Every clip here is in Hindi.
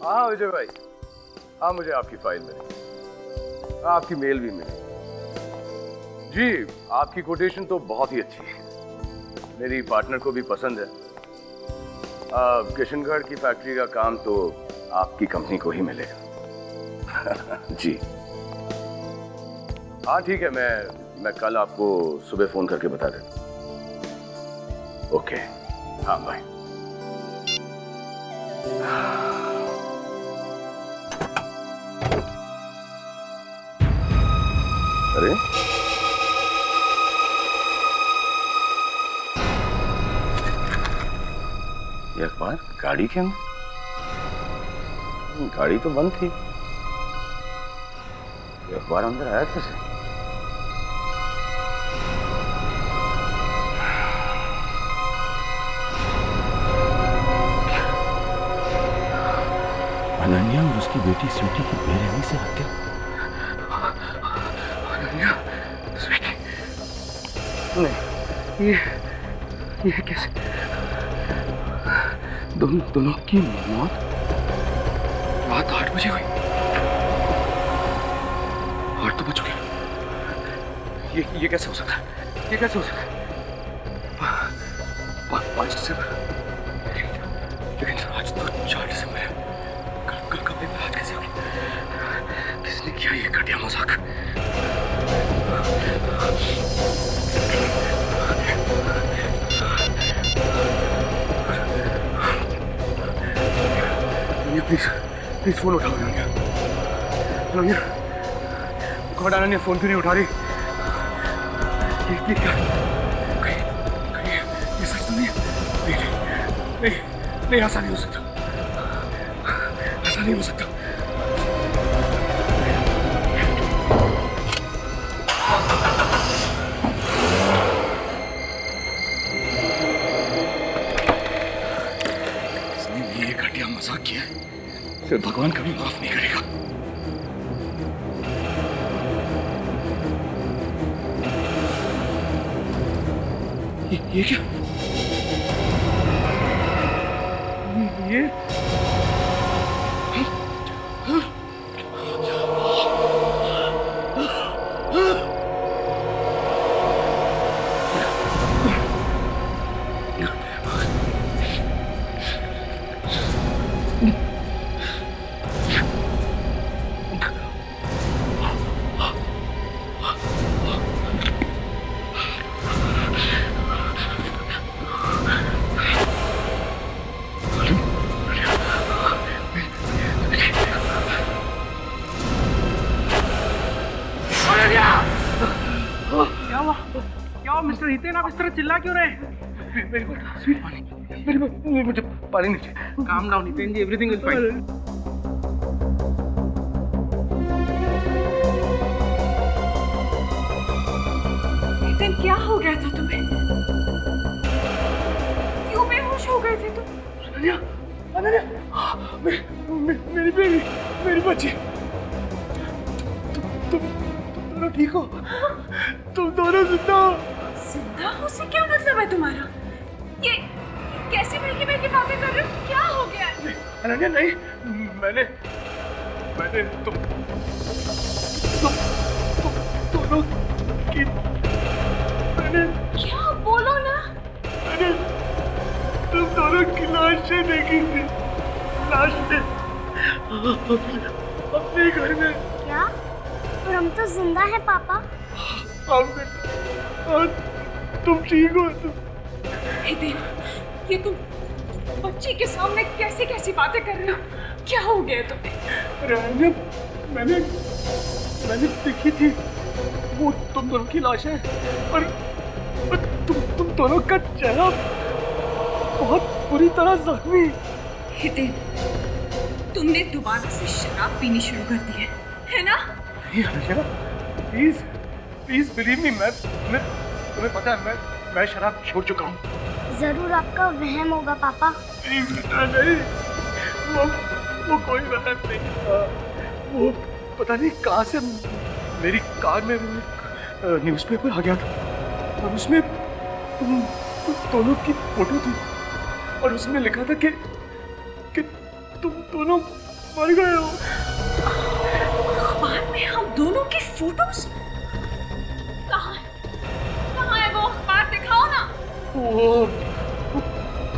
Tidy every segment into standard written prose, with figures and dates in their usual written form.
हाँ विजय भाई, हाँ मुझे आपकी फाइल मिली, आपकी मेल भी मिली। जी, आपकी कोटेशन तो बहुत ही अच्छी है, मेरी पार्टनर को भी पसंद है। किशनगढ़ की फैक्ट्री का काम तो आपकी कंपनी को ही मिलेगा। जी हाँ ठीक है, मैं कल आपको सुबह फोन करके बता देता हूँ। ओके, हाँ बाय। अरे ये अखबार गाड़ी के अंदर? गाड़ी तो बंद थी, ये अखबार अंदर आया कैसे? अनन्या और उसकी बेटी स्वीटी की बेरहमी से हत्या। अनन्या, स्वीटी, नहीं, ये कैसे? दोनों की मौत रात 8 बजे हुई। 8 तो बज गए। ये कैसे हो सकता है? ये कैसे हो सकता है? 5 दिसंबर, लेकिन आज तो 4 दिसंबर है। कल कब आज कैसे होगी? किसने किया ये घटिया मजाक? प्लीज फोन उठाओ अनन्या। अनन्या, गॉड अनन्या फोन क्यों नहीं उठा रही? ये क्या? कहीं ये सच तो नहीं है? नहीं, ऐसा नहीं हो सकता, ऐसा नहीं हो सकता। इसने ये घटिया मजाक किया है, फिर भगवान कभी माफ नहीं करेगा। ये क्या? ये मिस्टर हितेन, आप इस तरह चिल्ला क्यों रहे? मुझे पानी नहीं चाहिए। Calm down Hiten ji, everything will fine. Hiten, क्या हो गया था तुम्हें? क्यों बेहोश हो गए थे तुम? अनन्या, मेरी बेबी, मेरी बच्ची, तुम दोनों ठीक हो? तुम दोनों जिंदा हो? जिंदा हो से क्या मतलब है तुम्हारा? ये कैसी महकी महकी बातें कर रहे हो? क्या हो गया? अनन्या नहीं, मैंने तुम दोनों की, मैंने क्या? बोलो ना। मैंने तुम दोनों की लाशें देखी थी, लाशें अपने घर में। क्या? और हम तो जिंदा हैं पापा। और तुम ठीक हो? हितेन, ये तुम बच्ची के सामने कैसी कैसी बातें कर रहे हो? क्या हो गया तुम्हें? अरे मैंने देखी थी वो तुम दोनों की लाश है, और तुम दोनों का चेहरा बहुत बुरी तरह जख्मी। हितेन, तुमने दोबारा से शराब पीनी शुरू कर दी है ना? प्लीज बिलीव मी, मैं तुम्हें पता है मैं शराब छोड़ चुका हूँ। जरूर आपका वहम होगा पापा। नहीं, वो कोई वहम नहीं। वो पता नहीं कहाँ से मेरी कार में न्यूज़पेपर आ गया था, और उसमें तुम दोनों की फोटो थी, और उसमें लिखा था कि तुम दोनों मर गए हो। अखबार में हम दोनों की फोटोज? कहाँ है वो अखबार? दिखाओ ना। वो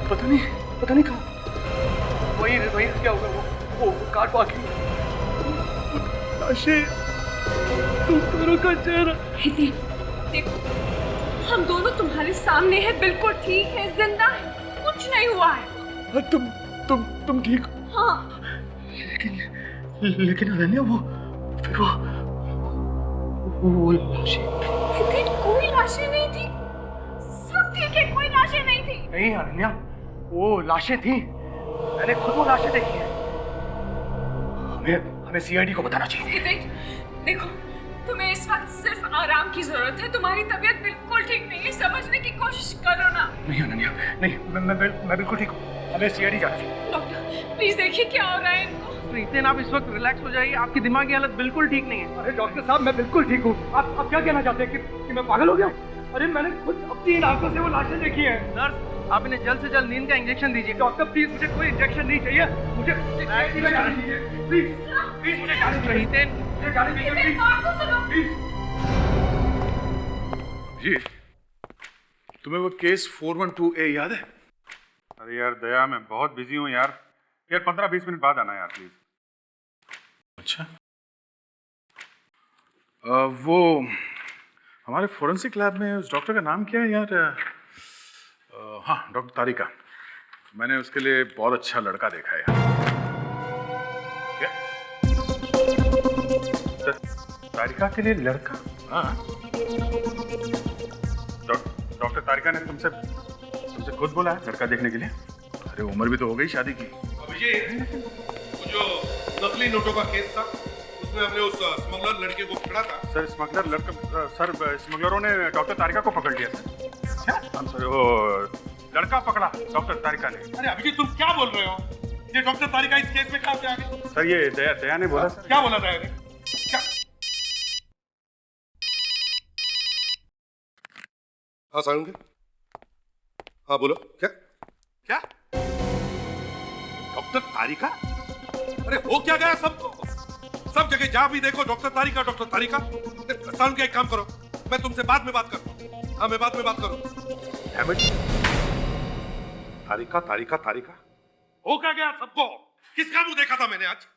पता नहीं कहाँ। वही क्या होगा वो कार्ड बाकी लाशें, तुम दोनों का चेहरा। हितेन, देखो, हम दोनों तुम्हारे सामने हैं, बिल्कुल ठीक है, जिंदा है, कुछ नहीं हुआ है। तुम ठीक हो? हाँ। लेकिन अनन्या फिर वो लाशें। हितेन, कोई लाशें नहीं थी, सब ठीक है, कोई लाशें नहीं थी। नहीं अनन्या, वो लाशें थी, मैंने खुद वो लाशें देखी हैं। हमें सीआईडी को बताना चाहिए। हितेन, देखो, तुम्हें इस वक्त सिर्फ आराम की जरूरत है, तुम्हारी तबीयत बिल्कुल ठीक नहीं है, समझने की कोशिश करो ना। नहीं अनन्या, नहीं, मैं बिल्कुल ठीक हूँ, हमें सीआईडी जाना चाहिए। डॉक्टर प्लीज देखिए क्या हो रहा है इनको। हितेन, आप इस वक्त रिलैक्स हो जाइए, आपकी दिमागी हालत बिल्कुल ठीक नहीं है। अरे डॉक्टर साहब, मैं बिल्कुल ठीक हूँ। आप क्या कहना चाहते हैं कि मैं पागल हो गया? अरे मैंने खुद अपनी इन आंखों से वो लाशें देखी हैं। नर्स, आप इन्हें जल्द से जल्द नींद का इंजेक्शन दीजिए। डॉक्टर प्लीज, मुझे कोई इंजेक्शन नहीं चाहिए, मुझे सीआईडी में जाना चाहिए। प्लीज मुझे जाने दीजिए। हितेन, मुझे जाने दीजिए, हितेन, प्लीज बात तो सुनो। प्लीज। जी, तुम्हें वो केस 412A याद है? अरे यार दया, मैं बहुत बिजी हूँ यार 15-20 मिनट बाद आना यार प्लीज। अच्छा, वो हमारे फोरेंसिक लैब में उस डॉक्टर का नाम क्या है यार? हाँ, डॉक्टर तारिका। मैंने उसके लिए बहुत अच्छा लड़का देखा है यार। क्या? तारिका के लिए लड़का? हाँ, डॉक्टर तारिका ने तुमसे खुद बोला है लड़का देखने के लिए? अरे उम्र भी तो हो गई शादी की। अभिषेक, वो जो नकली नोटों का केस था, उसमें हमने उस स्मगलर लड़के को पकड़ा था। सर स्मगलरों ने डॉक्टर तारिका को पकड़ लिया सर। क्या? हम सर वो लड़का पकड़ा डॉक्टर तारिका ने। अरे अभिषेक, तुम क्या बोल रहे हो? ये डॉक्टर तारिका इस केस में कहाँ से आ गई? सर ये दया ने बोला सर। क्या बोला था यार? क्या? हाँ सारंगी, हाँ बोलो। क्या डॉक्टर तारिका? अरे हो क्या गया सबको? सब जगह जहां भी देखो डॉक्टर तारिका। सारंगी, एक काम करो, मैं तुमसे बाद में बात करता हूँ। हाँ, मैं बाद में बात करूँ। तारिका हो क्या गया सबको? किसका मुंह देखा था मैंने आज?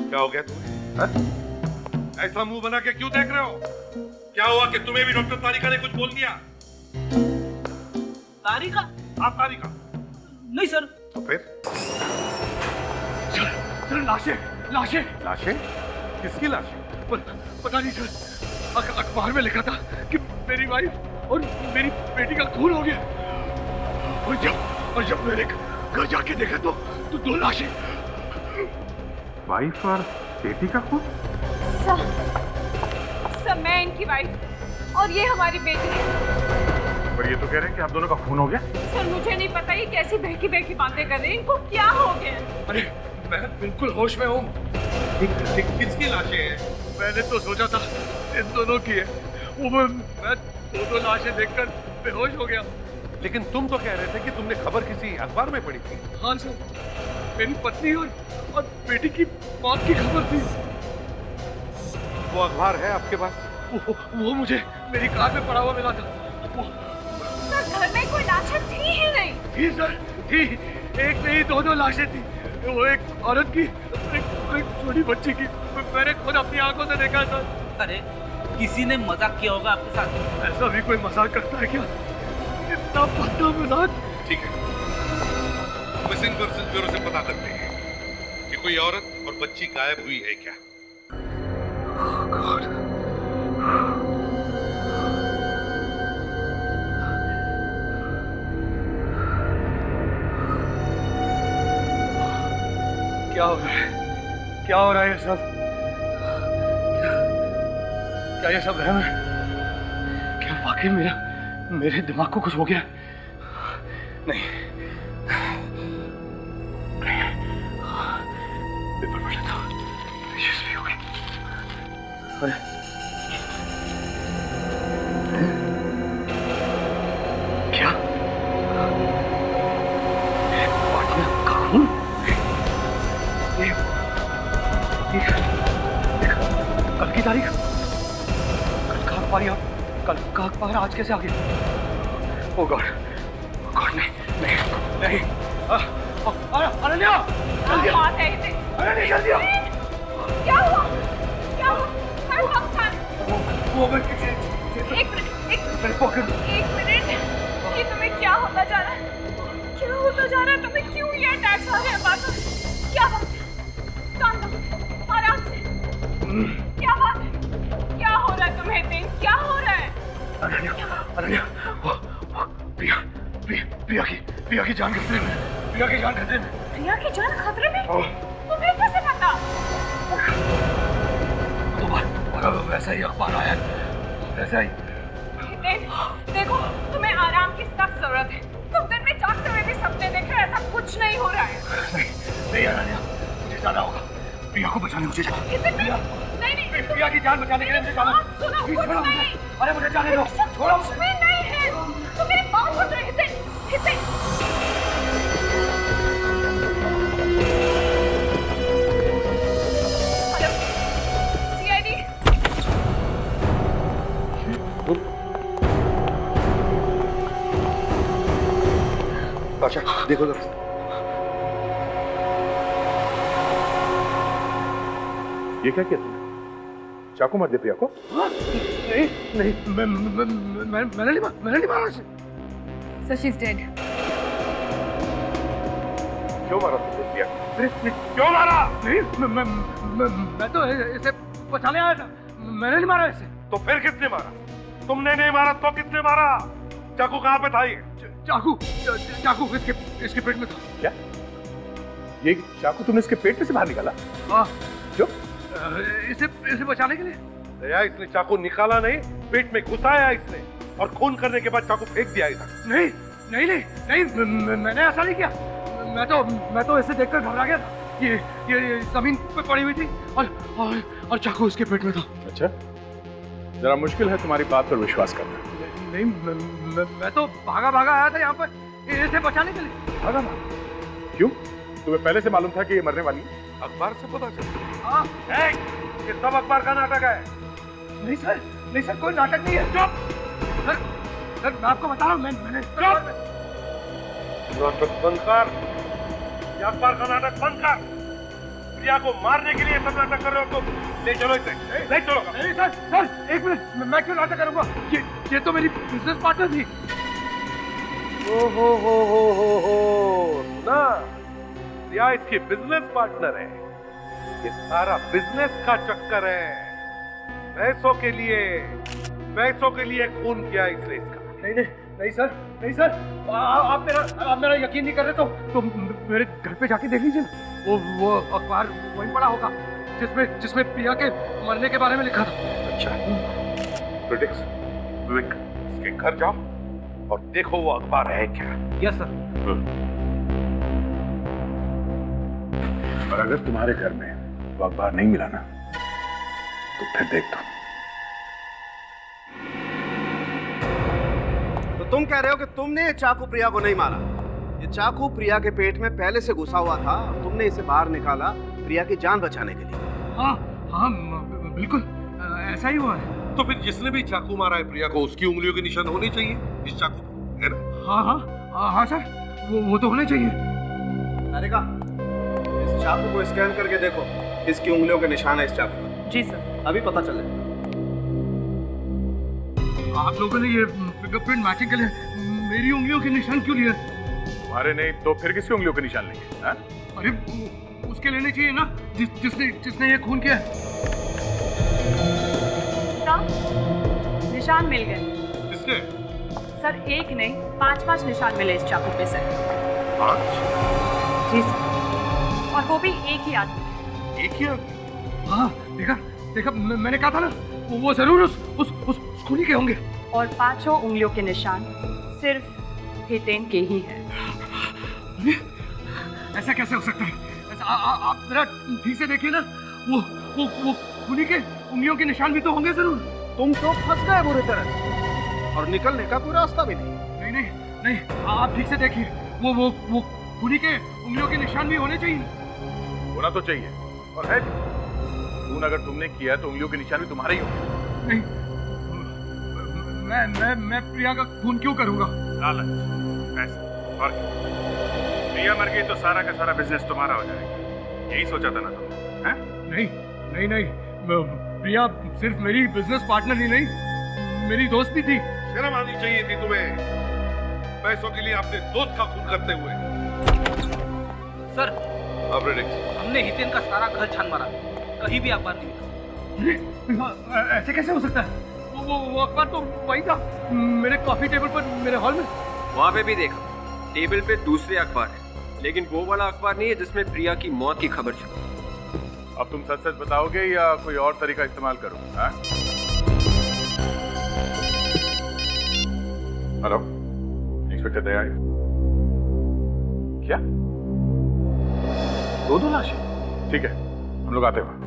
क्या हो गया तुम्हें? हा? ऐसा मुंह बना के क्यों देख रहे हो? क्या हुआ कि तुम्हें भी डॉक्टर तारिका ने कुछ बोल दिया? तारिका? आप तारिका? नहीं सर। तो फिर? सर लाशें। किसकी लाशें? पता नहीं सर, अखबार में लिखा था कि मेरी वाइफ और मेरी बेटी का खून हो गया। और जब मैंने घर जाके देखा तो 2 लाशें। वाइफ और बेटी का खून? सर, मैं इनकी वाइफ और ये हमारी बेटी है। पर ये तो कह रहे हैं कि आप दोनों का खून हो गया। सर, मुझे नहीं पता ये कैसी बहकी बातें कर रहे हैं, इनको क्या हो गया? अरे मैं बिल्कुल होश में हूँ। किसकी लाशें हैं? मैंने तो सोचा था इन दोनों की है, वो मैं 2 लाशें देखकर बेहोश हो गया। लेकिन तुम तो कह रहे थे कि तुमने खबर किसी अखबार में पढ़ी थी। हाँ सर, मेरी पत्नी और बेटी की मौत की खबर थी। वो अखबार है आपके पास? वो मुझे मेरी कार में पड़ा हुआ मिला था। सर, घर में कोई लाशें थी ही नहीं। थी सर, थी। एक नहीं 2 लाशें थी। वो एक औरत की, एक छोटी बच्ची की। मैंने खुद अपनी आंखों से देखा सर। अरे किसी ने मजाक किया होगा आपके साथ। ऐसा भी कोई मजाक करता है क्या? इतना बड़ा मजाक। ठीक है, मिसिंग पर्सन ब्यूरो से पता करते हैं कि कोई औरत और बच्ची गायब हुई है क्या। क्या हो रहा है ये सब? क्या ये सब रहम है? क्या वाकई मेरे दिमाग को कुछ हो गया? नहीं, पेपर पढ़ लेता हूँ। यशस्वी हो गई। अरे क्या? तारीख कल का अखबार यहाँ, कल का अखबार आज कैसे आ गया? ओ गॉड गॉड, नहीं नहीं नहीं, अनन्या जल्दी क्या बात है हितेन? अनन्या जल्दी आओ। क्या हुआ? क्या हुआ? हर वक्त था। वो मैं एक मिनट, मेरे पॉकेट में। एक मिनट, ये तुम्हें क्या होता जा रहा है? क्या होता जा रहा है तुम्हें? क्यों ये अटैक्स आ रहे हैं बार बार? क्या बात है? काम लो, आराम से। क्या बात है? क्या हो रहा है तुम्हें हितेन? क्या हो रहा है? अनन्या, वो प्रिया की जान खतरे में, प्रिया की जान खतरे में। प्रिया की जान खतरे में? तुम्हें कैसे पता? दोबारा वैसा ही अखबार आया, वैसा ही। हितेन, देखो तुम्हें आराम की सख्त जरूरत है। तुम दिन में जागते हुए भी सपने देख रहे हो, ऐसा कुछ नहीं हो रहा है। नहीं अनन्या, मुझे जाना होगा, प्रिया को बचाने मुझे जाना। हितेन, नहीं, प्रिया की जान बचाने के लिए मुझे जाना। सुनो, प्लीज कुछ छोड़ो मुझे। नहीं। अरे मुझे जाने दो, छोड़ो कुछ भी नहीं है। तुम मेरी बात सुन रहे हितेन, हितेन। Hello, CID. अच्छा देखो जरा। ये क्या किया तुमने? चाकू मार दे प्रिया को? नहीं नहीं, मैंने नहीं मारा उसे। So she's dead. क्यों मारा तुमने प्रिया को? क्यों मारा? नहीं, मैं तो इसे बचाने आया था, मैंने नहीं मारा इसे। तो फिर किसने मारा? तुमने नहीं मारा तो किसने मारा? चाकू कहाँ पे था ये? चाकू इसके पेट में था। क्या? ये चाकू तुमने इसके पेट में से बाहर निकाला? हाँ, क्यों? इसे बचाने के लिए। दया, इसने चाकू निकाला नहीं, पेट में घुसाया इसने, और खून करने के बाद चाकू फेंक दिया इधर। नहीं नहीं नहीं नहीं, मैंने ऐसा नहीं किया। मैं तो इसे देखकर घबरा गया था। ये जमीन पे पड़ी हुई थी और चाकू इसके पेट में था। अच्छा, जरा मुश्किल है तुम्हारी बात पर विश्वास करना। नहीं, मैं तो भागा आया था यहाँ पर इसे बचाने के लिए। भागा? क्यों? तुम्हें पहले से मालूम था कि ये मरने वाली है? अखबार से पता चला? हाँ। ये सब अखबार का नाटक है। नहीं सर, कोई नाटक नहीं है। चुप सर, मैं आपको बता रहा हूँ, मैंने नाटक बंद कर, ये अखबार का नाटक बंद कर। प्रिया को मारने के लिए सब नाटक कर रहे हो तुम। ले चलो इसे, ले चलो। नहीं सर, एक मिनट, मैं क्यों नाटक करूंगा? ये तो मेरी बिजनेस पार्टनर थी। हो सुना, प्रिया इसकी बिजनेस पार्टनर है। ये सारा बिजनेस का चक्कर है। पैसों के लिए खून किया इसने इसका। नहीं सर, आप मेरा यकीन नहीं कर रहे तो मेरे घर पे जाके देख लीजिए। वो अखबार वहीं पड़ा होगा जिसमें प्रिया के मरने के बारे में लिखा था। अच्छा, क्रिटिक्स, विवेक, इसके घर जाओ और देखो वो अखबार है क्या। Yes sir. और अगर तुम्हारे घर में वो अखबार नहीं मिला ना, तो फिर देख दो। तो तुम कह रहे हो कि तुमने ये चाकू प्रिया को नहीं मारा? ये चाकू प्रिया के पेट में पहले से घुसा हुआ था, तुमने इसे बाहर निकाला प्रिया की जान बचाने के लिए। हाँ, बिल्कुल ऐसा ही हुआ है। तो फिर जिसने भी चाकू मारा है प्रिया को, उसकी उंगलियों के निशान होने चाहिए इस चाकू पर, है ना? हाँ सर, वो तो होने चाहिए। तारिका, इस चाकू को स्कैन करके देखो किसकी उंगलियों के निशान है इस चाकू पर। जी सर। अभी पता चले। आप लोगों ने ये फिंगरप्रिंट मैचिंग के लिए मेरी उंगलियों के निशान क्यों लिए? तुम्हारे नहीं तो फिर किसकी उंगलियों के निशान लेंगे? हाँ? अरे उसके लेने चाहिए ना जिसने ये खून किया। साहब, निशान मिल गए। किसने? सर, एक नहीं 5 निशान मिले इस चाकू पे सर। 5? जी सर, और वो भी एक ही आदमी। एक ही आदमी? हाँ, देखा, मैंने कहा था ना, वो जरूर उस खूनी के होंगे। और 5 उंगलियों के निशान सिर्फ हितेन के ही हैं। ऐसा कैसे हो सकता है? आप जरा ठीक से देखिए ना, वो खूनी के उंगलियों के निशान भी तो होंगे जरूर। तुम तो फंस गए बुरी तरह, और निकलने का कोई रास्ता भी नहीं। नहीं, आप ठीक से देखिए, वो खूनी के उंगलियों के निशान भी होने चाहिए। होना तो चाहिए, और है भी। खून अगर तुमने किया तो उंगलियों के निशान भी तुम्हारे ही होंगे। नहीं, मैं प्रिया का खून क्यों करूंगा? लालच, पैसा और क्या? प्रिया मर गई तो सारा का सारा बिजनेस तुम्हारा हो जाएगा, यही सोचा था ना तुमने? हैं? नहीं नहीं नहीं, प्रिया सिर्फ मेरी बिजनेस पार्टनर ही नहीं, मेरी दोस्त भी थी। शर्म आनी चाहिए थी तुम्हें, पैसों के लिए अपने दोस्त का खून करते हुए। सर, ऑपरेटिंग हमने हितेन का सारा घर छान मारा, कहीं भी अखबार नहीं मिला। ऐसे कैसे हो सकता है? वो अखबार तो वही था, मेरे कॉफी टेबल पर, मेरे हॉल में। वहाँ पे भी देखा, टेबल पे दूसरे अखबार है, लेकिन वो वाला अखबार नहीं है जिसमें प्रिया की मौत की खबर छपी। अब तुम सच सच बताओगे या कोई और तरीका इस्तेमाल करो? हाँ? हेलो, इंस्पेक्टर दया। क्या? दो लाशें? ठीक है, हम लोग आते हैं।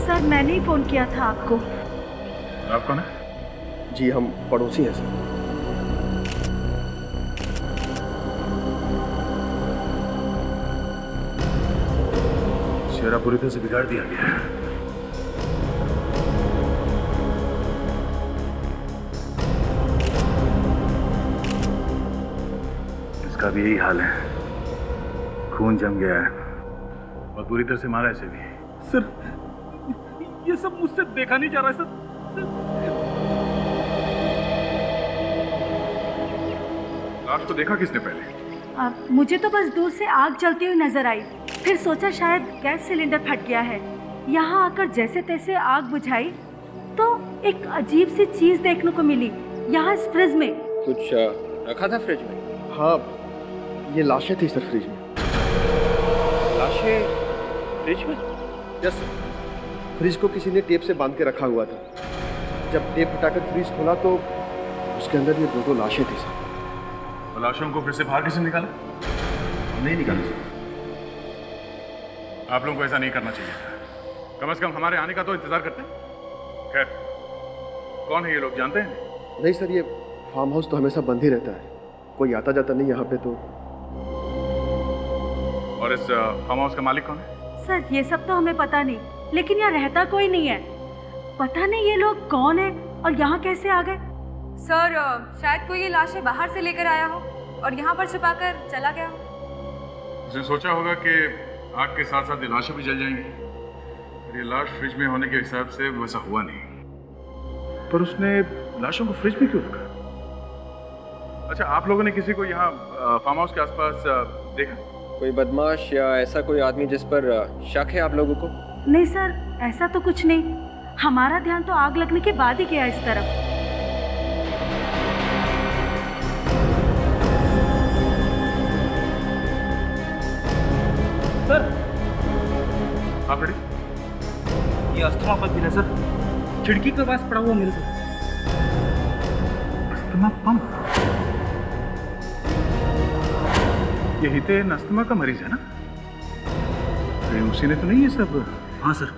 सर मैंने ही फोन किया था आपको। आप कौन है? जी हम पड़ोसी हैं सर। चेहरा पूरी तरह से बिगाड़ दिया गया है। इसका भी यही हाल है, खून जम गया है और पूरी तरह से मारा ऐसे भी। सर, ये सब मुझसे देखा नहीं जा रहा है सर। लाश को देखा किसने पहले? मुझे तो बस दूर से आग जलती हुई नजर आई, फिर सोचा शायद गैस सिलेंडर फट गया है। यहाँ आकर जैसे तैसे आग बुझाई तो एक अजीब सी चीज देखने को मिली यहाँ इस फ्रिज में। कुछ रखा था फ्रिज में? हाँ, ये लाशें थी सर फ्रिज में। लाशें फ्रिज में? यस सर, फ्रिज को किसी ने टेप से बांध के रखा हुआ था। जब टेप हटाकर फ्रिज खोला तो उसके अंदर ये दो लाशें थी सर। लाशों को फिर से बाहर किसने निकाला? नहीं निकाली सर। आप लोगों को ऐसा नहीं करना चाहिए था, कम से कम हमारे आने का तो इंतजार करते। खैर, कौन है ये लोग, जानते हैं? नहीं सर, ये फार्म हाउस तो हमेशा बंद ही रहता है, कोई आता जाता नहीं यहाँ पे तो। और इस फार्म हाउस का मालिक कौन है? सर ये सब तो हमें पता नहीं, लेकिन यहाँ रहता कोई नहीं है। पता नहीं ये लोग कौन है और यहाँ कैसे आ गए। सर शायद कोई ये लाशें बाहर से लेकर आया हो और यहाँ पर छुपाकर चला गया हो। उसने सोचा होगा कि आग के साथ साथ ये लाशें भी जल जाएंगी। ये लाश फ्रिज में होने के हिसाब से वैसा हुआ नहीं, पर उसने लाशों को फ्रिज में क्यों रखा? अच्छा, आप लोगों ने किसी को यहाँ फार्म हाउस के आसपास देखा? कोई बदमाश या ऐसा कोई आदमी जिस पर शक है आप लोगों को? नहीं सर, ऐसा तो कुछ नहीं। हमारा ध्यान तो आग लगने के बाद ही गया इस तरफ। सर, आप रेडी? ये अस्थमा पंप मिला सर, खिड़की के पास पड़ा हुआ मिला सर। Asthma pump? ये हितेन अस्थमा का मरीज है ना? कहीं उसी ने तो नहीं ये सब? हाँ सर,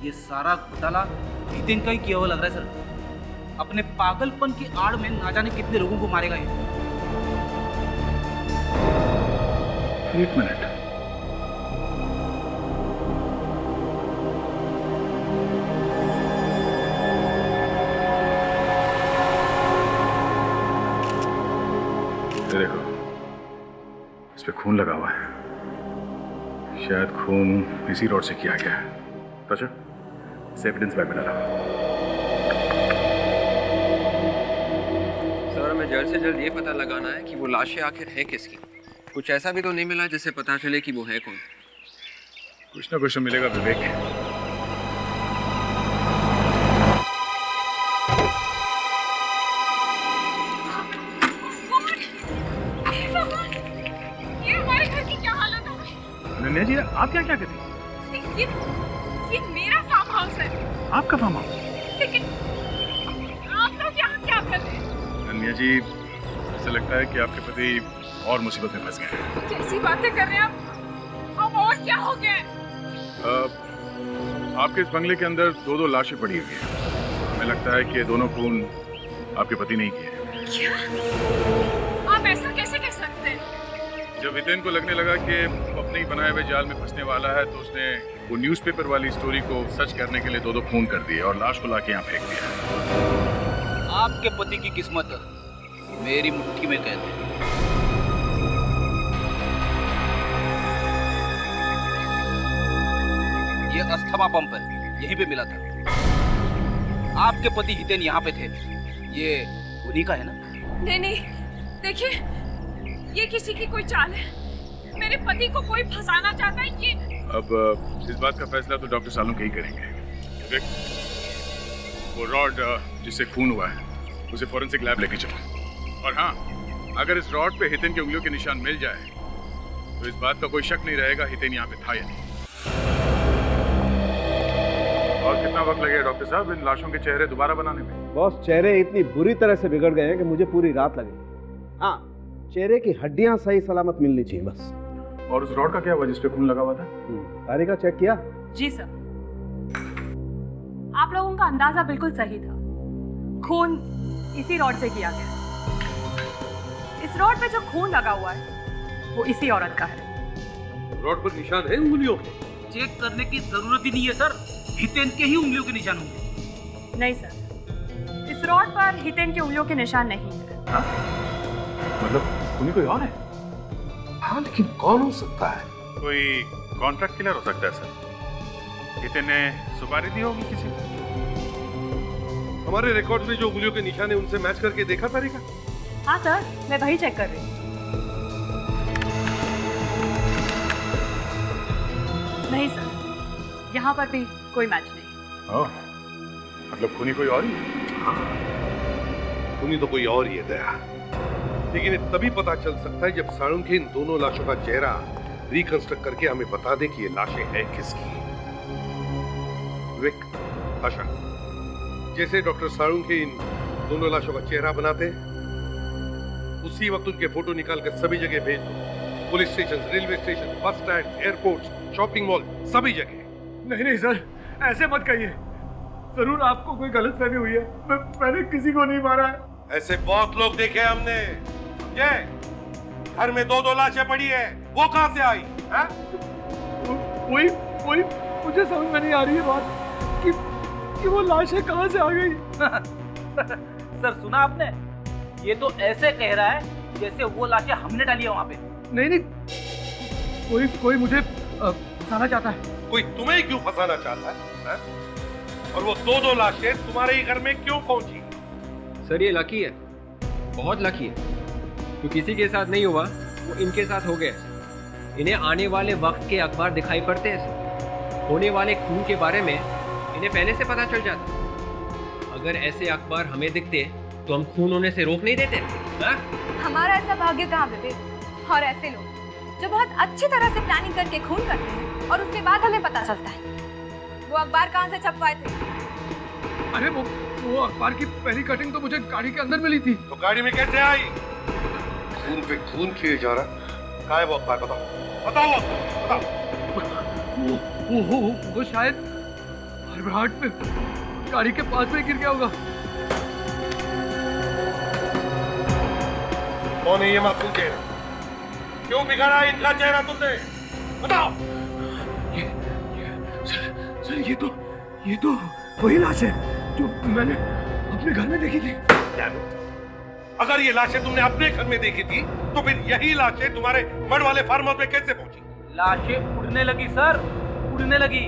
ये सारा घोटाला हितेन का ही किया हुआ लग रहा है सर। अपने पागलपन की आड़ में ना जाने कितने लोगों को मारेगा ये। एक मिनट, देखो, इस पे खून लगा हुआ है। शायद खून इसी रोड से किया गया है। तो अच्छा, एविडेंस बैग में डाला। सर, हमें जल्द से जल्द ये पता लगाना है कि वो लाशें आखिर हैं किसकी। कुछ ऐसा भी तो नहीं मिला जिससे पता चले कि वो है कौन। कुछ ना कुछ तो मिलेगा विवेक। ये हमारे घर की क्या हालत हो गई? अनन्या जी, आप क्या क्या करती हैं? ये मेरा फार्म हाउस है। आपका फार्म हाउस? लेकिन आप लोग यहाँ क्या कर रहे हैं? अनन्या जी, ऐसा लगता है कि आपके पति और मुसीबत में फंस गए हैं। कैसी बातें कर रहे हैं आप? हम और क्या हो गया है? आपके इस बंगले के अंदर दो लाशें पड़ी हुई हैं। हमें लगता है कि ये दोनों खून आपके पति ने ही किए हैं। क्या? आप ऐसा कैसे कह सकते हैं? जब हितेन को लगने लगा कि वो अपने ही बनाए हुए जाल में फंसने वाला है, तो उसने वो न्यूज़पेपर वाली स्टोरी को सच करने के लिए दो खून कर दिए और लाश को लाके यहाँ फेंक दिया। आपके पति की किस्मत मेरी मुट्ठी में कैद है। ये अस्थमा पंप है, यहीं पे मिला था। आपके पति हितेन यहाँ पे थे, ये उन्हीं का है ना? नहीं, देखिए, ये किसी की कोई चाल है। मेरे पति को कोई फंसाना चाहता है। ये अब इस बात का फैसला तो डॉक्टर सालुंके ही करेंगे। देख, वो रॉड जिससे खून हुआ है उसे फॉरेंसिक लैब लेके चलो। और हाँ, अगर इस रॉड पे हितेन की उंगलियों के निशान मिल जाए तो इस बात का कोई शक नहीं रहेगा हितेन यहाँ पे था या नहीं। और कितना वक्त लगेगा डॉक्टर साहब इन लाशों के चेहरे दोबारा बनाने में? बॉस, चेहरे इतनी बुरी तरह से बिगड़ गए हैं कि मुझे पूरी रात लगेगी। हाँ, चेहरे की हड्डियां सही सलामत मिलनी चाहिए बस। और उस रॉड का क्या हुआ जिस पे खून लगा हुआ था? तारिका चेक किया? जी सर, आप लोगों का अंदाजा बिल्कुल सही था। खून इसी रॉड से किया गया है। इस रॉड पे जो खून लगा हुआ है वो इसी औरत का है। रॉड पर निशान है उंगलियों के? चेक करने की जरूरत ही नहीं है सर, हितेन के ही उंगलियों के निशान होंगे। नहीं सर, इस रॉड पर हितेन की उंगलियों के निशान नहीं है। मतलब खूनी कोई और है? हाँ, लेकिन कौन हो सकता है? कोई कॉन्ट्रैक्ट किलर हो सकता है सर। हितेन ने सुपारी दी होगी किसी को। हमारे रिकॉर्ड में जो उंगलियों के निशान है उनसे मैच करके देखा तारिका? हाँ सर, मैं वही चेक कर रही हूँ। नहीं सर, यहाँ पर भी कोई मैच नहीं। ओह, मतलब खूनी कोई और ही है? खूनी तो कोई और ही है दया, लेकिन ये तभी पता चल सकता है जब साळुंखे इन दोनों लाशों का चेहरा रिकंस्ट्रक्ट करके हमें बता दे कि ये लाशें हैं किसकी। विक, आशा, जैसे डॉक्टर साळुंखे इन दोनों लाशों का चेहरा बनाते हैं, उसी वक्त उनके फोटो निकाल कर सभी जगह भेज दो। Police station, railway station, bus stand, airport, shopping mall, सभी जगह। नहीं सर, ऐसे मत कहिए। जरूर आपको कोई गलतफहमी हुई है। मैंने किसी को नहीं मारा है। ऐसे बहुत लोग देखे हमने, समझे? घर में दो लाशें पड़ी है, वो कहां से आई? वही मुझे समझ में नहीं आ रही है बात कि वो लाशें कहां से आ गई। सर सुना आपने? ये तो ऐसे कह रहा है जैसे वो लाशें हमने डाली है वहाँ पे। नहीं, कोई मुझे फंसाना चाहता है। कोई तुम्हें क्यों फंसाना चाहता है? और वो दो लाशें तुम्हारे ही घर में क्यों पहुंची? सर ये लकी है, बहुत लकी है। जो किसी के साथ नहीं हुआ वो इनके साथ हो गया। इन्हें आने वाले वक्त के अखबार दिखाई पड़ते हैं। होने वाले खून के बारे में इन्हें पहले से पता चल जाता। अगर ऐसे अखबार हमें दिखते तो हम खून होने से रोक नहीं देते। हमारा ऐसा भाग्य कहाँ विवेक? और ऐसे लोग जो बहुत अच्छी तरह से प्लानिंग करके खून करते हैं और उसके बाद हमें पता चलता है। वो अखबार कहाँ से छपवाए थे? अरे वो अखबार की पहली कटिंग तो मुझे गाड़ी के अंदर मिली थी। तो गाड़ी में कैसे आई? खून पे खून किए जा रहा। कहाँ है वो अखबार? बताओ। वो शायद हड़बड़ाहट में गाड़ी के पास में गिर गया होगा। कौन है ये मासूम चेहरा? क्यों बिगाड़ा इनका चेहरा तुमने? बताओ। सर ये तो वही लाश है जो मैंने अपने घर में देखी थी। अगर ये लाशें तुमने अपने घर में देखी थी तो फिर यही लाशें तुम्हारे मड वाले फार्म हाउस में कैसे पहुंची? लाशें उड़ने लगी सर, उड़ने लगी।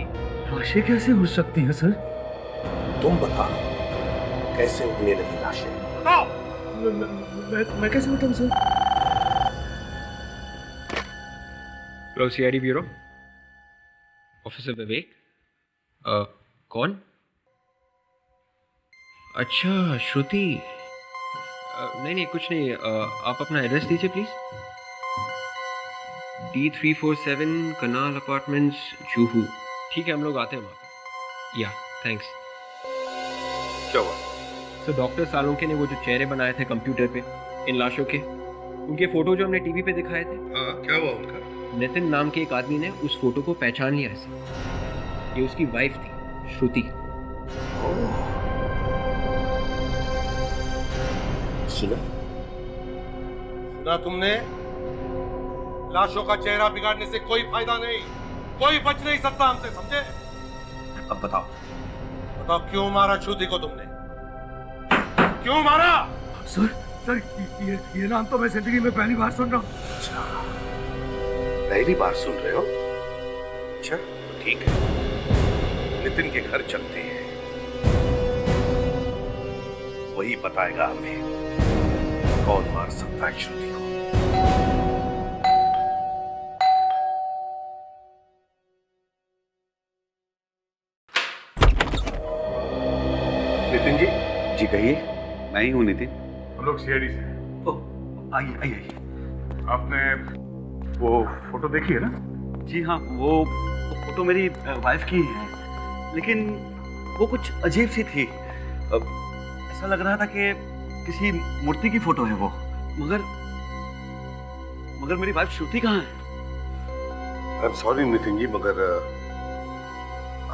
लाशें कैसे उड़ सकती हैं सर? तुम बताओ, कैसे उड़ने लगी लाशें? बताओ। मैं कैसे बताऊं sir? Hello CID bureau, officer Vivek. कौन? अच्छा श्रुति। नहीं कुछ नहीं। आप अपना एड्रेस दीजिए please. D347 kanal apartments, Juhu. ठीक है, हम लोग आते हैं वहाँ पर। या थैंक्स। क्या हुआ? सर डॉक्टर सालुंखे ने वो जो चेहरे बनाए थे कंप्यूटर पे इन लाशों के, उनके फोटो जो हमने टीवी पे दिखाए थे। हाँ, क्या हुआ उनका? नितिन नाम के एक आदमी ने उस फोटो को पहचान लिया है सर। ये उसकी वाइफ थी, श्रुति। सुना तुमने? लाशों का चेहरा बिगाड़ने से कोई फायदा नहीं, कोई बच नहीं सकता हमसे, समझे? अब बताओ, बताओ क्यों मारा श्रुति को तुमने? क्यों मारा? सर ये नाम तो मैं जिंदगी में पहली बार सुन रहा हूँ। अच्छा, पहली बार सुन रहे हो? अच्छा तो ठीक है, नितिन के घर चलते हैं, वही बताएगा हमें कौन मार सकता है श्रुति को। नितिन जी, जी कहिए। मैं ही हूँ नितिन। हम लोग सीआईडी से हैं। ओह, आइए आइए आइए। आपने वो फोटो देखी है ना? जी हाँ, वो फोटो मेरी वाइफ की है, लेकिन वो कुछ अजीब सी थी। ऐसा लग रहा था कि किसी मूर्ति की फोटो है वो, मगर मेरी वाइफ श्रुति कहाँ है? I am sorry Nitin ji, मगर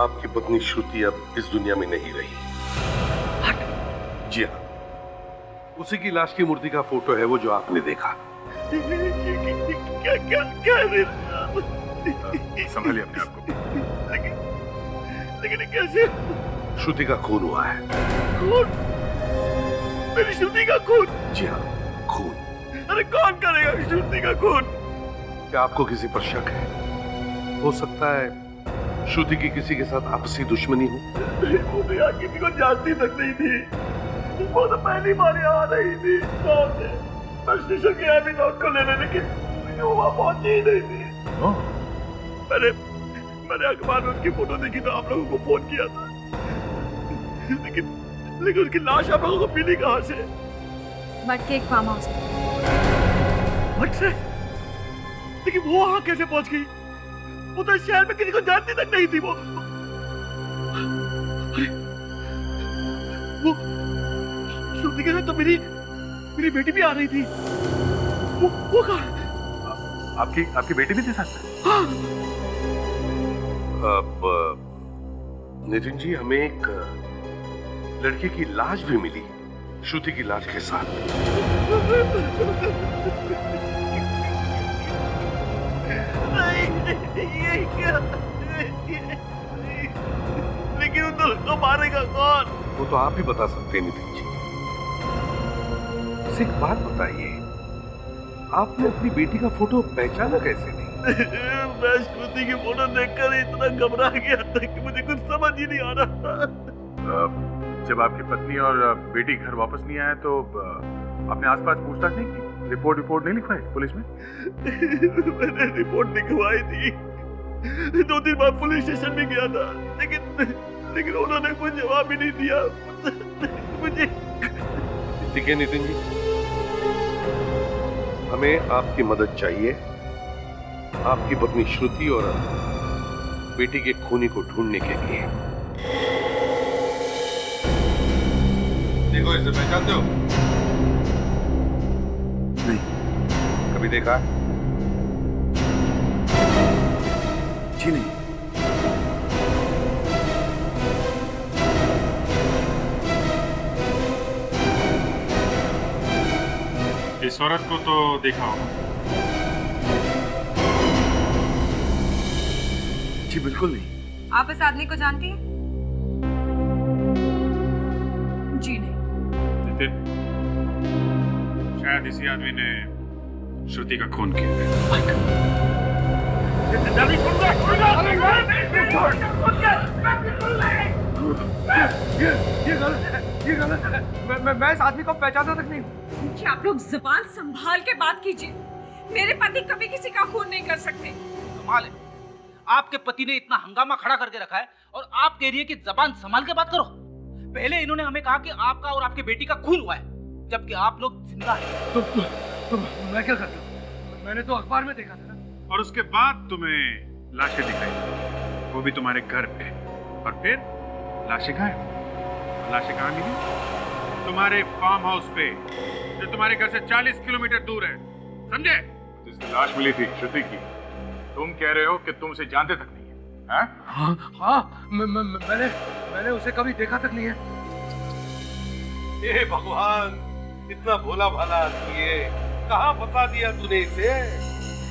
आपकी पत्नी श्रुति अब इस दुनिया में नहीं रही। जी हाँ, उसी की लाश की मूर्ति का फोटो है वो जो आपने देखा। क्या संभालिए अपने आप को। लेकिन कैसे? श्रुति का खून हुआ है। खून? मेरी श्रुति का खून? जी हाँ, खून। अरे कौन करेगा श्रुति का खून? क्या आपको किसी पर शक है? हो सकता है श्रुति की किसी के साथ आपसी दुश्मनी हो। वो तो यहाँ किसी को जानती तक नहीं थी, वो तो पहली बार यहाँ आ रही थी गाँव से। मैं स्टेशन गया भी था उसको लेने, लेकिन वो वहाँ पहुंची ही नहीं थी। मैंने अखबार में उसकी फोटो देखी तो आप लोगों को फोन किया था, लेकिन उसकी लाश आप लोगों को मिली कहाँ से? मटके एक फार्म हाउस। मट से? लेकिन वो वहाँ कैसे पहुंच गई? वो तो शहर में किसी को जानती तक नहीं थी। वो श्रुति के साथ तो मेरी बेटी भी आ रही थी। वो कहाँ? आपकी बेटी भी थी साथ में? हाँ। अब नितिन जी, हमें एक लड़की की लाश भी मिली श्रुति की लाश के साथ। ये क्या? लेकिन उन दोनों को मारेगा कौन? वो तो आप ही बता सकते हैं नितिन जी। बस एक बात बताइए, आपने अपनी बेटी का फोटो पहचाना कैसे नहीं? मैं श्रुति की फोटो देखकर इतना घबरा गया था कि मुझे कुछ समझ ही नहीं आ रहा। जब आपकी पत्नी और बेटी घर वापस नहीं आए तो आपने आसपास पूछताछ नहीं की? रिपोर्ट नहीं लिखवाई पुलिस में? मैंने रिपोर्ट लिखवाई थी, 2-3 बार पुलिस स्टेशन में गया था, लेकिन उन्होंने कोई जवाब ही नहीं दिया मुझे। ठीक है नितिन जी, हमें आपकी मदद चाहिए आपकी पत्नी श्रुति और बेटी के खूनी को ढूंढने के लिए। देखो, इसे पहचानते हो? नहीं। कभी देखा? जी नहीं। इस औरत को तो देखा होगा। जी बिल्कुल नहीं। आप इस आदमी को जानती हैं? जी नहीं। नितिन, शायद इसी आदमी ने श्रुति का खून किया है। ये गलत है। मैं इस आदमी को पहचानता तक नहीं हूँ। क्या आप लोग जुबान संभाल के बात कीजिए। मेरे पति कभी किसी का खून नहीं कर सकते। कमाल है, आपके पति ने इतना हंगामा खड़ा करके रखा है और आप कह रही है कि जबान संभाल के बात करो। पहले इन्होंने हमें कहा कि आपका और आपकी बेटी का खून हुआ है, जबकि आप लोग जिंदा हैं। तो मैं क्या करता हूँ? मैंने तो अखबार में देखा था ना। और उसके बाद तुम्हें लाशें दिखाई, वो भी तुम्हारे घर पे, और फिर लाशें गायब। लाशें कहाँ मिली? तुम्हारे फार्म हाउस पे, जो तुम्हारे घर से 40 किलोमीटर दूर है, समझे? जिसकी लाश मिली थी श्रुति की, तुम कह रहे हो कि तुम उसे जानते तक नहीं है, हाँ? हाँ हाँ, मैंने उसे कभी देखा तक नहीं है। हे भगवान, इतना भोला भाला आदमी है, कहाँ फंसा दिया तूने इसे?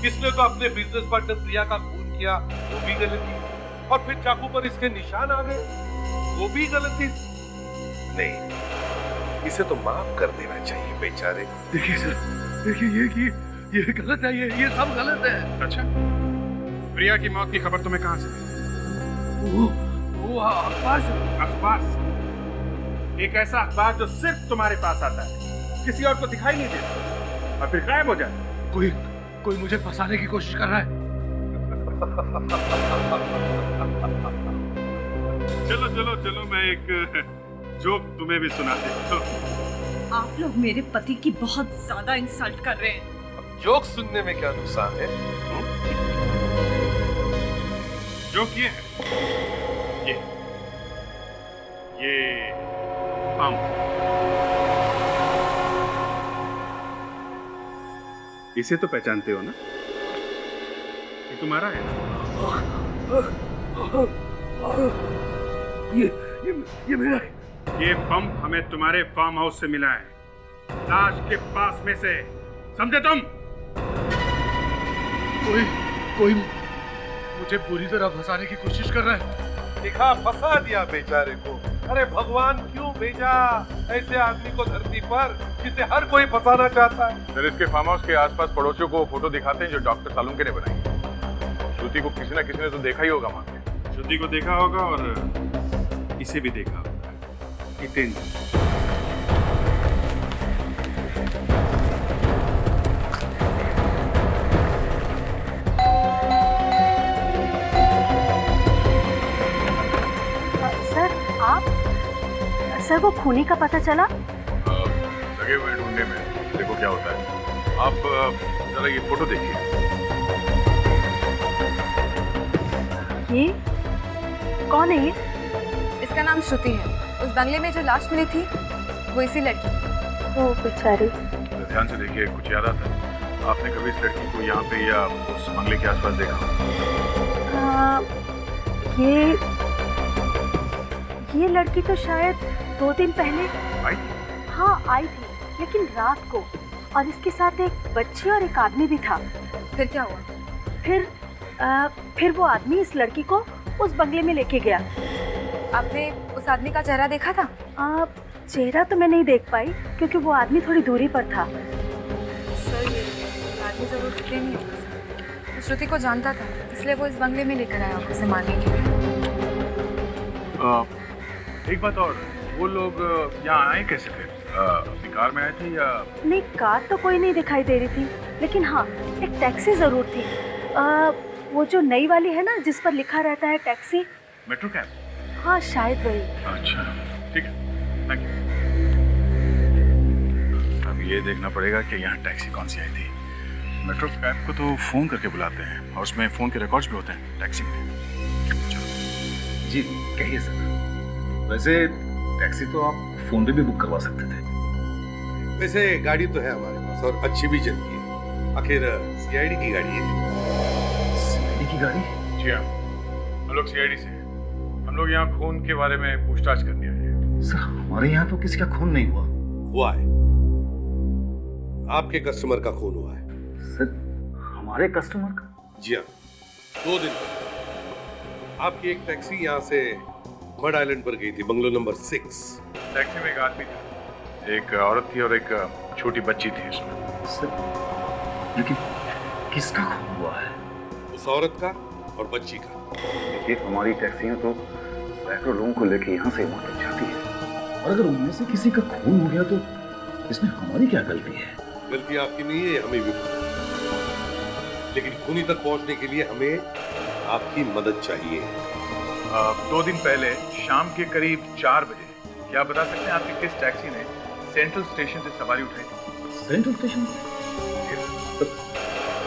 इसने तो अपने बिजनेस पार्टनर प्रिया का खून किया, वो भी गलती, और फिर चाकू पर इसके निशान आ गए, वो भी गलती। नहीं, इसे तो माफ कर देना चाहिए बेचारे। देखिए सर, देखिए ये गलत है, ये सब गलत है। अच्छा, प्रिया की मौत की खबर तुम्हें कहाँ से मिली? वो अखबार से। अखबार से? एक ऐसा अखबार जो सिर्फ तुम्हारे पास आता है, किसी और को दिखाई नहीं देता और फिर गायब हो जाता है। कोई मुझे फंसाने की कोशिश कर रहा है। चलो चलो चलो, मैं एक जोक तुम्हें भी सुना देता हूँ। आप लोग मेरे पति की बहुत ज्यादा इंसल्ट कर रहे हैं। अब जोक सुनने में क्या नुकसान है? जोक ये है, ये हम इसे तो पहचानते हो ना? ये तुम्हारा है ना? ये मेरा है। ये पंप हमें तुम्हारे फार्म हाउस से मिला है, लाश के पास में से, समझे तुम? कोई मुझे पूरी तरह फंसाने की कोशिश कर रहा है। दिखा, फंसा दिया बेचारे को। अरे भगवान क्यों भेजा ऐसे आदमी को धरती पर, जिसे हर कोई फंसाना चाहता है? सर, इसके फार्म हाउस के आसपास पड़ोसियों को फोटो दिखाते हैं जो डॉक्टर सालुंके ने बनाई। श्रुति को किसी न किसी ने तो देखा ही होगा वहां पे। श्रुति को देखा होगा और इसे भी देखा होगा, हितेंद्र। सर वो खूनी का पता चला? लगे हुए ढूंढने में, देखो क्या होता है। आप जरा ये फोटो देखिए। ये कौन है? ये इसका नाम श्रुति है। उस बंगले में जो लाश मिली थी वो इसी लड़की की। ओ बेचारी। ध्यान से देखिए, कुछ याद आता है? आपने कभी इस लड़की को यहाँ पे या उस बंगले के आसपास देखा? ये लड़की तो शायद 2 दिन पहले आई थी। हाँ आई थी, लेकिन रात को, और इसके साथ एक बच्ची और एक आदमी भी था। फिर क्या हुआ? फिर वो आदमी इस लड़की को उस बंगले में लेके गया। आपने उस आदमी का चेहरा देखा था? चेहरा तो मैं नहीं देख पाई क्योंकि वो आदमी थोड़ी दूरी पर था। सर, ये आदमी जरूर कितने नहीं होगा। श्रुति को जानता था, इसलिए वो इस बंगले में लेकर आया उसे मारने के लिए। एक बात और, वो लोग यहाँ आए कैसे थे? अपनी कार में आए थे या? नहीं, कार तो कोई नहीं दिखाई दे रही थी, लेकिन हाँ एक टैक्सी जरूर थी। वो जो नई वाली है ना, जिस पर लिखा रहता है टैक्सी। Metro cab? हाँ शायद वही। अच्छा ठीक है, थैंक यू। अब ये देखना पड़ेगा कि यहाँ टैक्सी कौन सी आई थी। मेट्रो कैब को तो फोन करके बुलाते हैं और उसमें फोन के रिकॉर्ड्स भी होते हैं टैक्सी में। जी कहिए सर। वैसे टैक्सी तो आप फोन पे भी बुक करवा सकते थे। वैसे गाड़ी तो है हमारे पास और अच्छी भी चलती है। आखिर सीआईडी की गाड़ी है। सीआईडी की गाड़ी? जी हाँ, हम लोग सीआईडी से। हम लोग यहाँ खून के बारे में पूछताछ करने आए हैं। सर हमारे यहाँ तो किसी का खून नहीं हुआ। हुआ है, आपके कस्टमर का खून हुआ है। सर हमारे कस्टमर का? जी हाँ, 2 दिन पहले आपकी एक टैक्सी यहाँ से मड आइलैंड पर गई थी, बंगलो नंबर 6। टैक्सी में एक आदमी था, एक औरत थी और एक छोटी बच्ची थी उसमें। सर लेकिन किसका खून हुआ है? उस औरत का और बच्ची का। देखिए हमारी टैक्सियां तो सैकड़ों लोगों को लेके यहाँ से वहाँ तक जाती है, और अगर उनमें से किसी का खून हो गया तो इसमें हमारी क्या गलती है? गलती आपकी नहीं है, हमें भी, लेकिन खूनी तक पहुंचने के लिए हमें आपकी मदद चाहिए। 2 दिन पहले शाम के करीब 4 बजे, क्या बता सकते हैं आपकी किस टैक्सी ने सेंट्रल स्टेशन से सवारी उठाई थी? Central station?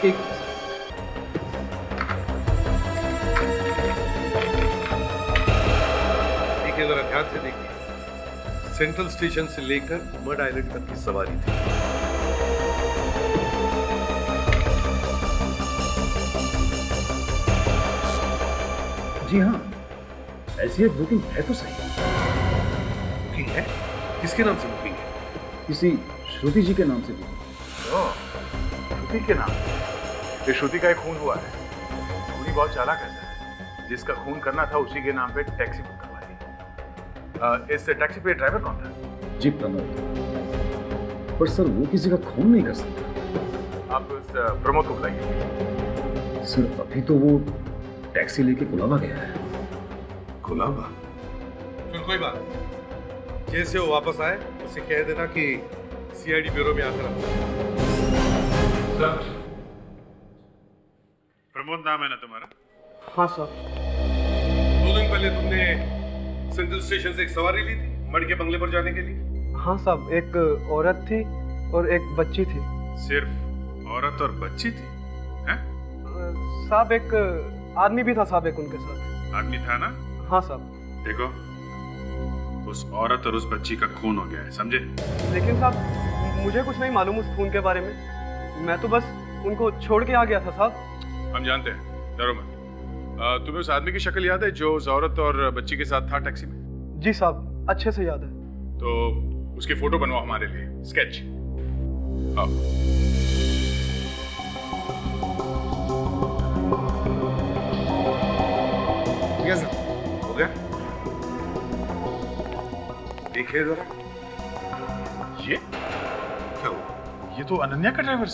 एक देखिए, जरा ध्यान से देखिए। सेंट्रल स्टेशन से लेकर मड आइलैंड तक की सवारी थी। जी हाँ, ऐसी एक बुकिंग है तो सही। बुकिंग है? किसके नाम से बुकिंग है? किसी श्रुति जी के नाम से बुकिंग। श्रुति के नाम? ये श्रुति का एक खून हुआ है। खूनी बहुत चालाक है सर। जिसका खून करना था उसी के नाम पे टैक्सी बुक करवा दी। इस टैक्सी पे ड्राइवर कौन था? जी प्रमोद। पर सर वो किसी का खून नहीं कर सकता। आप उस प्रमोद को बुलाइए। सर अभी तो वो टैक्सी लेके कुलाबा गया है। कुलाबा? फिर कोई बात नहीं। जैसे वो वापस आए उसे कह देना कि सीआईडी ब्यूरो में आकर प्रमोद नाम है ना तुम्हारा? हाँ सर। 2 दिन पहले तुमने सेंट्रल स्टेशन से एक सवारी ली थी मड़ के बंगले पर जाने के लिए? हाँ साहब, एक औरत थी और एक बच्ची थी। सिर्फ औरत और बच्ची थी? हैं? साहब एक आदमी भी था साहब, एक उनके साथ। आदमी था ना? हाँ साहब। देखो, उस औरत और उस बच्ची का खून हो गया है, समझे? लेकिन साहब मुझे कुछ नहीं मालूम उस खून के बारे में। मैं तो बस उनको छोड़ के आ गया था साहब। हम जानते हैं, डरो मत। तुम्हें उस आदमी की शक्ल याद है जो उस औरत और बच्ची के साथ था टैक्सी में? जी साहब, अच्छे से याद है। तो उसकी फोटो बनवाओ हमारे लिए, स्केच। आओ। हो गया? देखिए जरा। ये क्या हुआ? ये तो अनन्या का ड्राइवर है।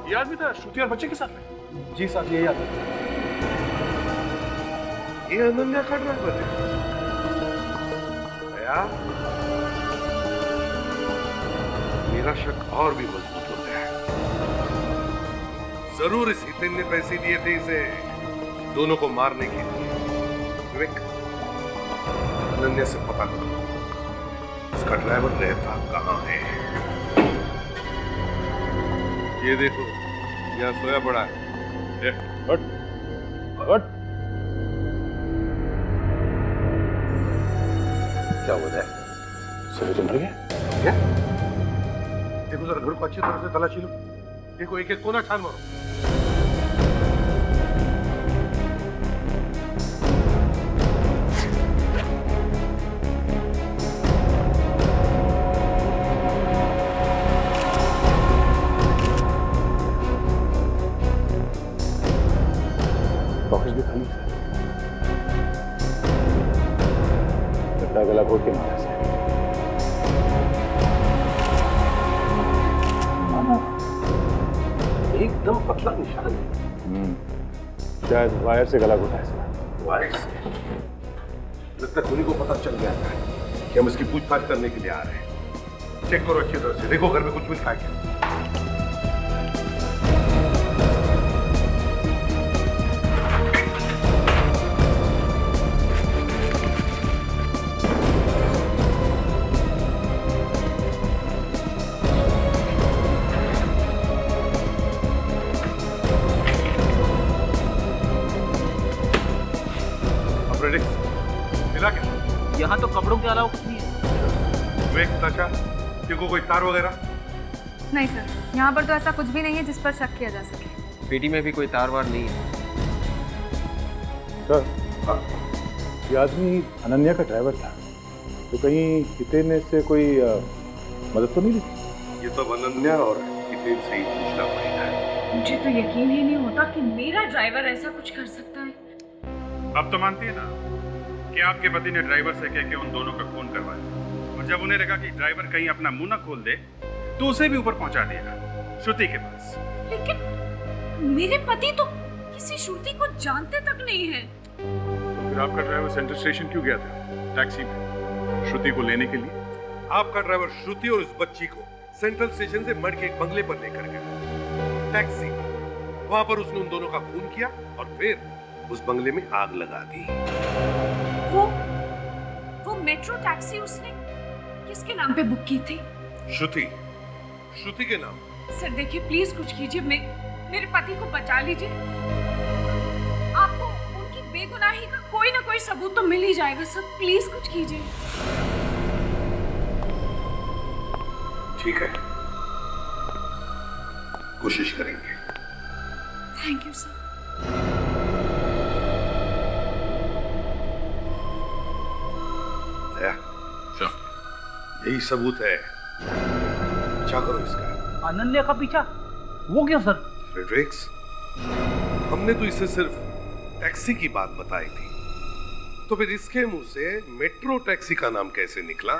ये आदमी था श्रुति और बच्चे के साथ में? जी साहब, ये याद है। ये अनन्या का ड्राइवर है? भैया, मेरा शक और भी मजबूत हो गया है। जरूर इस हितेन ने पैसे दिए थे इसे दोनों को मारने के लिए। विवेक, अनन्या से पता करो इसका ड्राइवर रहता कहाँ है। ये देखो, यहाँ सोया पड़ा है। हट, हट। क्या हो रहा है? सभी तो मर गए। क्या? देखो जरा घर को अच्छी तरह से तलाशी लो। देखो एक एक कोना छान मारो। बॉक्स भी खाली था। गड्ढा गला घोट के मारा से। एकदम पतला निशान है। शायद वायर से गला घोटा है। वायर से? लगता है खुनी को पता चल गया है कि हम इसकी पूछताछ करने के लिए आ रहे हैं। चेक करो अच्छी तरह से, देखो घर में कुछ मिल क्या। यहाँ तो कपड़ों के अलावा कुछ नहीं है। विवेक, ताशा, देखो कोई तार वगैरह? नहीं सर, यहाँ पर तो ऐसा कुछ भी नहीं है जिस पर शक किया जा सके। पेटी में भी कोई तार वार नहीं है। सर, ये आदमी अनन्या का ड्राइवर था, तो कहीं हितेन ने इससे कोई मदद तो नहीं ली? ये तो अनन्या और हितेन से ही पूछना पड़ेगा। मुझे तो यकीन ही नहीं होता कि मेरा ड्राइवर ऐसा कुछ कर सकता है। अब तो मानती है ना कि आपके पति ने ड्राइवर से कह के उन दोनों का खून करवाया, और जब उन्हें लगा कि ड्राइवर कहीं अपना मुंह न खोल दे तो उसे भी ऊपर पहुंचा दिया श्रुति के पास। लेकिन मेरे पति तो किसी श्रुति को जानते तक नहीं है। फिर आपका ड्राइवर सेंट्रल स्टेशन क्यों गया था टैक्सी में श्रुति को लेने के लिए? आपका ड्राइवर श्रुति और उस बच्ची को सेंट्रल स्टेशन से मड़ के एक बंगले पर लेकर गया टैक्सी। वहां पर उसने उन दोनों का खून किया और फिर उस बंगले में आग लगा दी। वो मेट्रो टैक्सी उसने किसके नाम पे बुक की थी? श्रुति के नाम। सर देखिए, प्लीज कुछ कीजिए, मेरे पति को बचा लीजिए। आपको उनकी बेगुनाही का कोई ना कोई सबूत तो मिल ही जाएगा सर, प्लीज कुछ कीजिए। ठीक है, कोशिश करेंगे। Thank you sir. दया, यही सबूत है, पीछा करो इसका। अनन्या का पीछा? वो क्यों सर? फ्रेडरिक्स, हमने तो इसे सिर्फ टैक्सी की बात बताई थी, तो फिर इसके मुंह से मेट्रो टैक्सी का नाम कैसे निकला?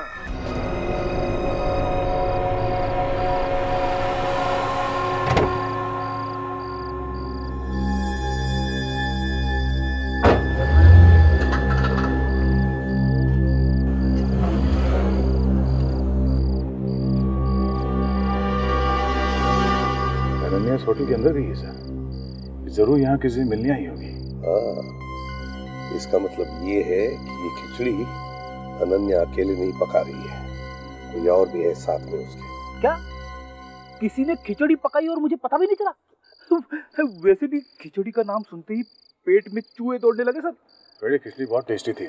अनन्या इस होटल के अंदर गई है सर। जरूर यहाँ किसी से मिलने आई होगी। हाँ, इसका मतलब ये है कि ये खिचड़ी अनन्या अकेले नहीं पका रही है, कोई और भी है साथ में उसके। क्या किसी ने खिचड़ी पकाई और मुझे पता भी नहीं चला? वैसे भी खिचड़ी का नाम सुनते ही पेट में चूहे दौड़ने लगे सर। बड़ी खिचड़ी बहुत टेस्टी थी,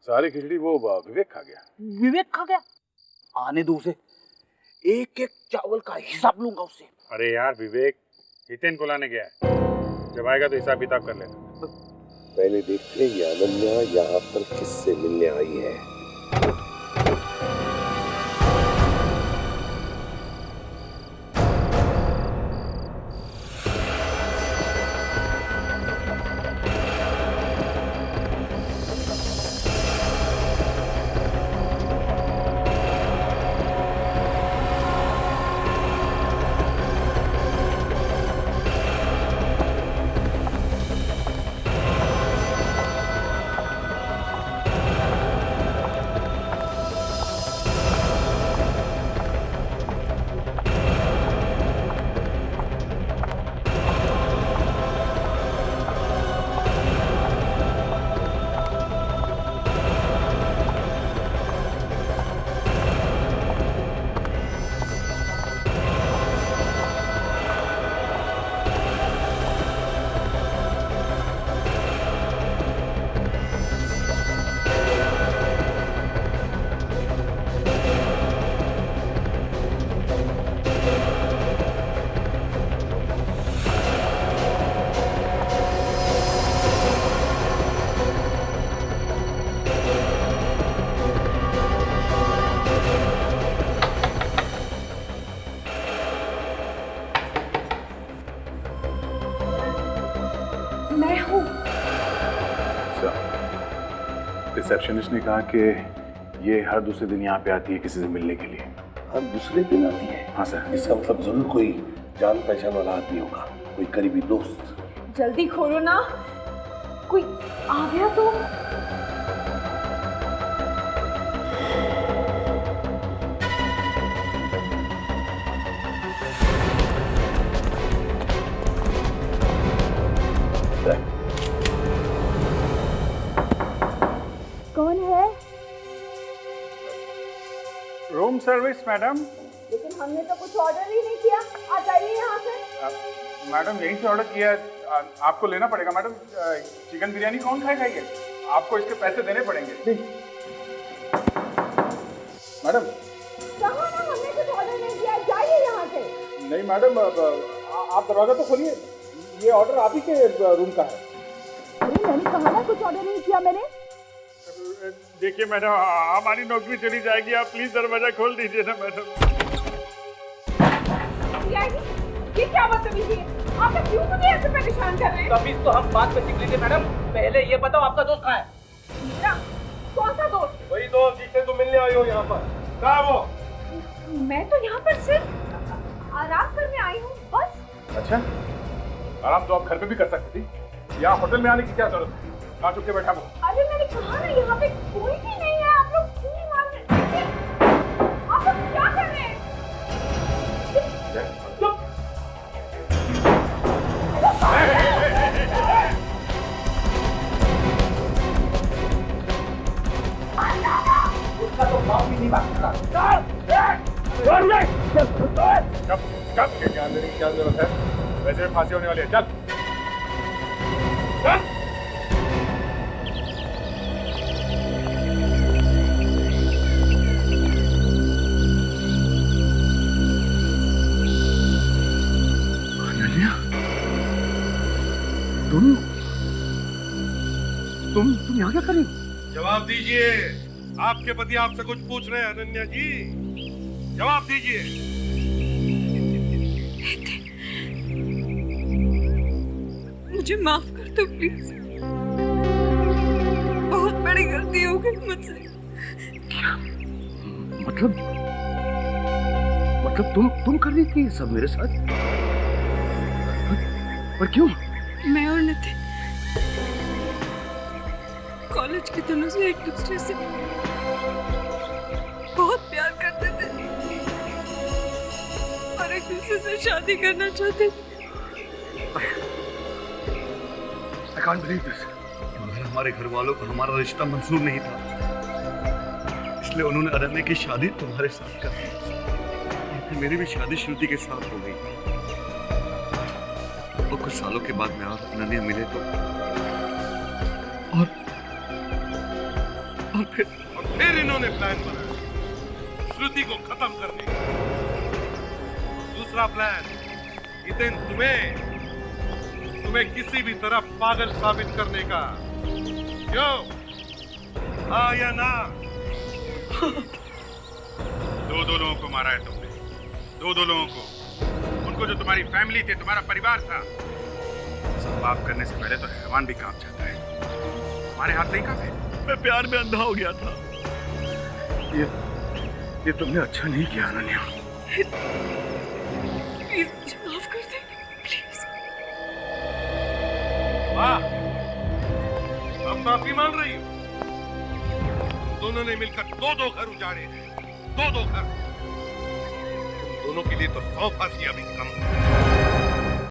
सारी खिचड़ी वो विवेक खा गया। विवेक खा गया? आने दो उसे, एक एक चावल का हिसाब लूंगा उससे। अरे यार विवेक हितेन को लाने गया है, जब आएगा तो हिसाब किताब कर लेना। पहले देखते हैं ये अनन्या यहाँ पर किससे मिलने आई है। रिसेप्शनिस्ट ने कहा कि ये हर दूसरे दिन यहाँ पे आती है किसी से मिलने के लिए। हर दूसरे दिन आती है? हाँ सर। इसका मतलब जरूर कोई जान पहचान वाला आदमी होगा, कोई करीबी दोस्त। जल्दी खोलो ना, कोई आ गया तो। कौन है? Room service madam. लेकिन हमने तो कुछ ऑर्डर ही नहीं किया। आ जाइए यहाँ से। मैडम यहीं से ऑर्डर किया, आपको लेना पड़ेगा मैडम। चिकन बिरयानी कौन खाएगा ये? आपको इसके पैसे देने पड़ेंगे। मैडम कहाँ ना, हमने कुछ ऑर्डर नहीं किया, जाइए यहाँ से। नहीं मैडम, आप दरवाजा तो खोलिए, ये ऑर्डर आप ही के रूम का है। अरे मैंने कहा ना कुछ ऑर्डर नहीं किया मैंने। देखिए मैडम, हमारी नौकरी चली जाएगी, आप प्लीज दरवाजा खोल दीजिए ना मैडम। ये क्या बदतमीजी है? आप क्यों मुझे ऐसे परेशान कर रहे हैं? तभी तो हम बात में सीख लेंगे मैडम। पहले ये बताओ आपका दोस्त कहाँ है? मेरा कौन सा दोस्त? वही दोस्त जिससे तुम मिलने आई हो यहाँ पर। कहाँ है वो? मैं तो यहाँ पर सिर्फ आराम करने आई हूँ बस। अच्छा, आराम तो आप घर पे भी कर सकती थी, यहाँ होटल में आने की क्या जरूरत है? कहाँ चुप के बैठा वो? अरे मैंने कहा ना यहाँ पे कोई भी नहीं है, आप लोग क्यों नहीं मान रहे? आप लोग क्या कर रहे हैं? उसका तो बाप भी नहीं बात करता। कब के ध्यान देने की क्या जरूरत है? वैसे भी फांसी होने वाली है। चल चल। कर रही हो? जवाब दीजिए। आपके पति आपसे कुछ पूछ रहे हैं अनन्या जी, जवाब दीजिए। मुझे माफ कर दो प्लीज, बहुत बड़ी गलती हो गई मुझसे। मतलब तुम कर रही थी ये सब मेरे साथ? पर क्यों? मैं और नितिन कॉलेज के दिनों से एक दूसरे से बहुत प्यार करते थे और एक दूसरे से शादी करना चाहते थे। I can't believe this. मगर हमारे घर वालों को हमारा रिश्ता मंजूर नहीं था, इसलिए उन्होंने अनन्या की शादी तुम्हारे साथ कर दी। और फिर मेरी भी शादी श्रुति के साथ हो गई। और कुछ सालों के बाद मैं और अनन्या मिले तो और फिर इन्होंने प्लान बनाया श्रुति को खत्म करने का। दूसरा प्लान, नितिन तुम्हें किसी भी तरह पागल साबित करने का। क्यों? हाँ या ना? दो लोगों को मारा है तुमने, दो लोगों को, उनको जो तुम्हारी फैमिली थे, तुम्हारा परिवार था। सब पाप करने से पहले तो हैवान भी कांप जाता है, हमारे हाथ नहीं कांपे। मैं प्यार में अंधा हो गया था। ये तुमने अच्छा नहीं किया अनन्या। प्लीज मुझे माफ कर देना प्लीज। वाह, अब माफी मांग रही हो? तुम दोनों ने मिलकर दो घर उजाड़े हैं, दो घर। तुम दोनों के लिए तो 100 फांसियां भी कम है।